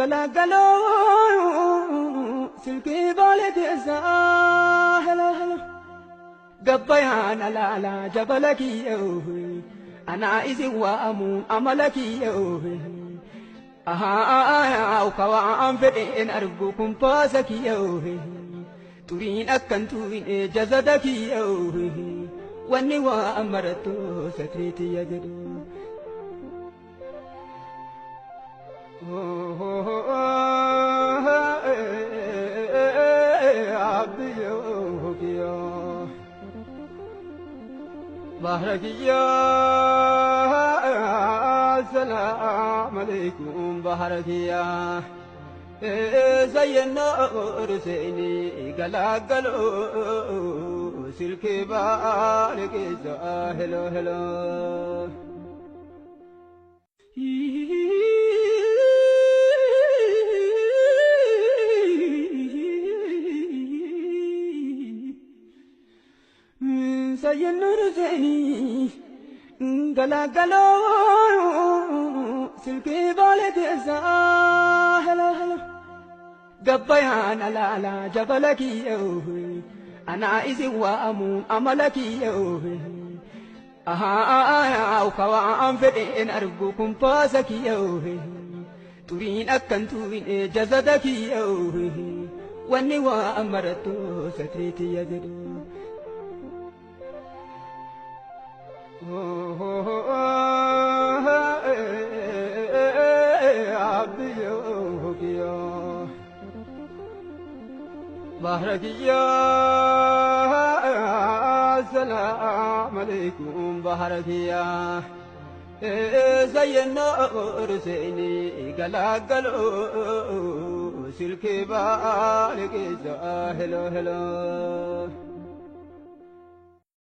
gala galo silki balet hello hello gabbayan ala jabalaki ana izi wa amu amalaki aha au kawa am fede en arbu kumpasaki turin akan turin jazadaki wani wa amarato satriti yagadu Baharakiya Assalamu alaikum Baharakiya Zayyana Uruseni Galagalo Silke Barakisa Hello hello Sayyenuruseni galagalo silke baletesa hello hello gabbayan ala jabalaki ana izi wa amu amalaki aha au kawa am fede en arbu kumpasaki turin akan turin jazadaki wani wa amarato satriti yagadu Baharakiya Assalamu alaikum Baharakiya Zayyana Uruseni Galagalo Silke Barakisa Hello hello